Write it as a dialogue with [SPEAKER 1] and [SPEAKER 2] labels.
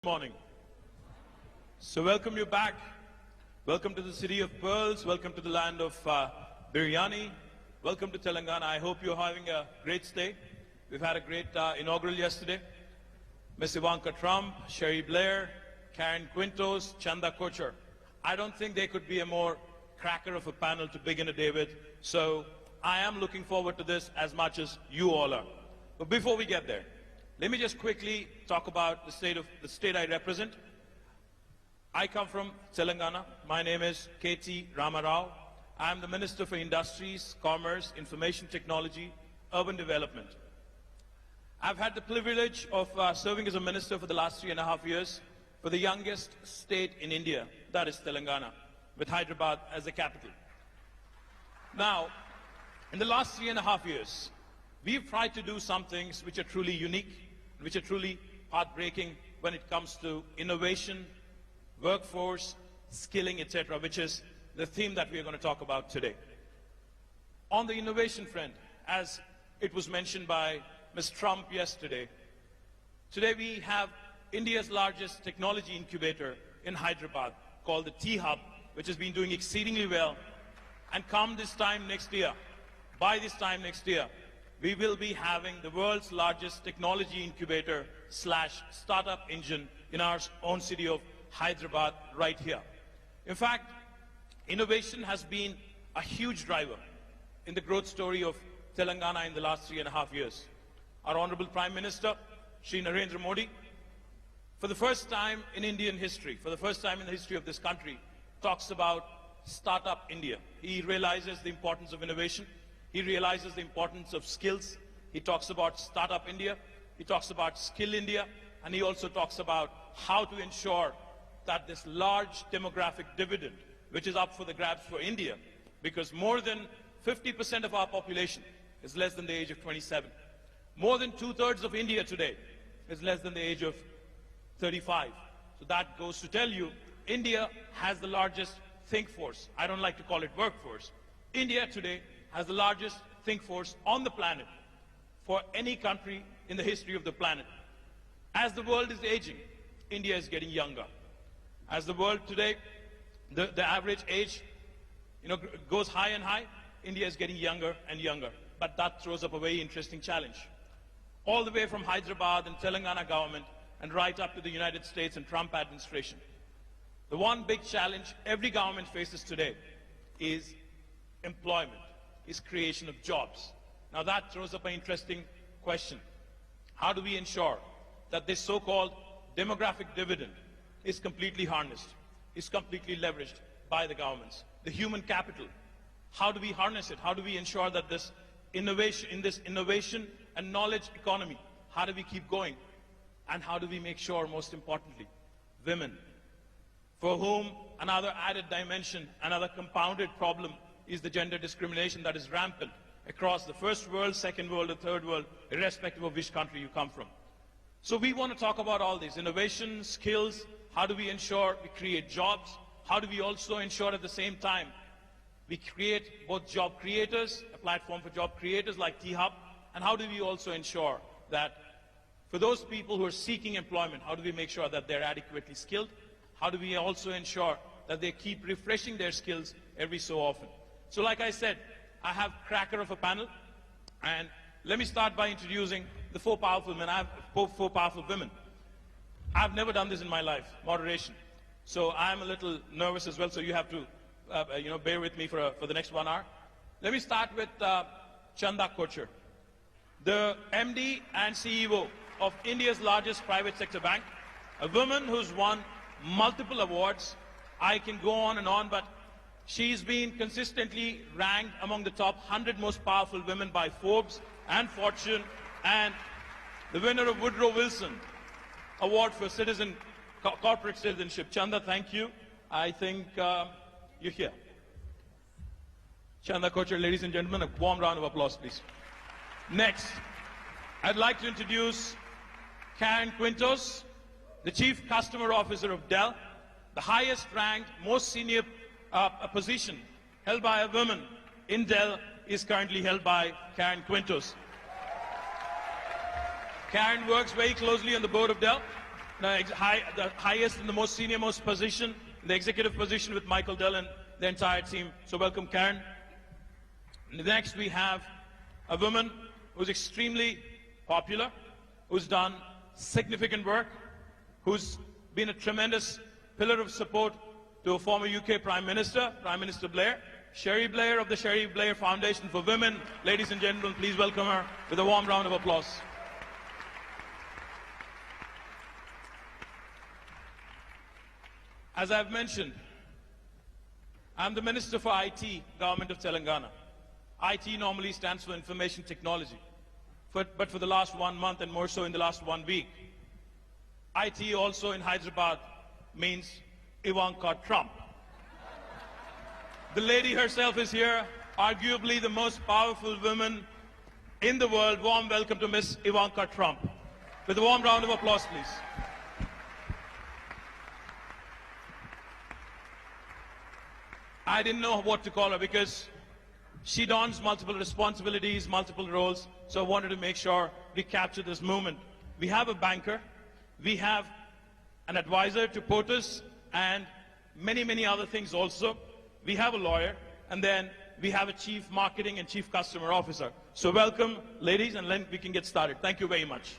[SPEAKER 1] Morning. So welcome you back. Welcome to the city of pearls. Welcome to the land of biryani. Welcome to Telangana. I hope you're having a great stay. We've had a great inaugural yesterday. Ms. Ivanka Trump, Sherry Blair, Karen Quintos, Chanda Kochar. I don't think there could be a more cracker of a panel to begin a day with. So I am looking forward to this as much as you all are. But before we get there, let me just quickly talk about the state I represent. I come from Telangana. My name is Rama. I am the Minister for Industries, Commerce, Information Technology, Urban Development. I've had the privilege of serving as a minister for the last 3.5 years for the youngest state in India, that is Telangana, with Hyderabad as the capital. Now, in the last 3.5 years, we've tried to do some things which are truly unique, which are truly path-breaking when it comes to innovation, workforce, skilling, etc., which is the theme that we are going to talk about today. On the innovation front, as it was mentioned by Ms. Trump yesterday, today we have India's largest technology incubator in Hyderabad called the T-Hub, which has been doing exceedingly well. And come this time next year, by this time next year, we will be having the world's largest technology incubator / startup engine in our own city of Hyderabad right here. In fact, innovation has been a huge driver in the growth story of Telangana in the last 3.5 years. Our Honorable Prime Minister, Shri Narendra Modi, for the first time in Indian history, for the first time in the history of this country, talks about Startup India. He realizes the importance of innovation. He realizes the importance of skills. He talks about Startup India. He talks about Skill India. And he also talks about how to ensure that this large demographic dividend, which is up for the grabs for India, because more than 50% of our population is less than the age of 27. More than 2/3 of India today is less than the age of 35. So that goes to tell you, India has the largest think force. I don't like to call it workforce. India today has the largest think force on the planet for any country in the history of the planet. As the world is aging, India is getting younger. As the world today, the average age goes high and high, India is getting younger and younger. But that throws up a very interesting challenge. All the way from Hyderabad and Telangana government and right up to the United States and Trump administration. The one big challenge every government faces today is employment, is creation of jobs. Now that throws up an interesting question. How do we ensure that this so-called demographic dividend is completely harnessed, is completely leveraged by the governments? The human capital, how do we harness it? How do we ensure that this innovation and knowledge economy, how do we keep going? And how do we make sure, most importantly, women, for whom another added dimension, another compounded problem is the gender discrimination that is rampant across the first world, second world, or third world, irrespective of which country you come from. So we want to talk about all these innovation, skills. How do we ensure we create jobs? How do we also ensure at the same time we create both job creators, a platform for job creators like T-Hub, and how do we also ensure that for those people who are seeking employment, how do we make sure that they're adequately skilled? How do we also ensure that they keep refreshing their skills every so often? So like I said, I have cracker of a panel, and let me start by introducing the four powerful men. I have four powerful women. I've never done this in my life, moderation. So I'm a little nervous as well, so you have to bear with me for the next 1 hour. Let me start with Chanda Kochar, the MD and CEO of India's largest private sector bank, a woman who's won multiple awards. I can go on and on, but she's been consistently ranked among the top 100 most powerful women by Forbes and Fortune, and the winner of Woodrow Wilson Award for Corporate Citizenship. Chanda, thank you. I think you're here. Chanda Kochar, ladies and gentlemen, a warm round of applause, please. Next, I'd like to introduce Karen Quintos, the Chief Customer Officer of Dell, the highest ranked, most senior position held by a woman in Dell is currently held by Karen Quintos. Karen works very closely on the board of Dell. the highest and the most senior most position, the executive position with Michael Dell and the entire team. So welcome, Karen. Next, we have a woman who's extremely popular, who's done significant work, who's been a tremendous pillar of support to a former UK Prime Minister, Prime Minister Blair, Sherry Blair of the Sherry Blair Foundation for Women. Ladies and gentlemen, please welcome her with a warm round of applause. As I've mentioned, I'm the Minister for IT, Government of Telangana. IT normally stands for Information Technology. But for the last 1 month and more so in the last 1 week, IT also in Hyderabad means Ivanka Trump. The lady herself is here, arguably the most powerful woman in the world. Warm welcome to Miss Ivanka Trump. With a warm round of applause, please. I didn't know what to call her because she dons multiple responsibilities, multiple roles, so I wanted to make sure we capture this moment. We have a banker, we have an advisor to POTUS, and many, many other things also. We have a lawyer, and then we have a chief marketing and chief customer officer. So welcome, ladies, and then we can get started. Thank you very much.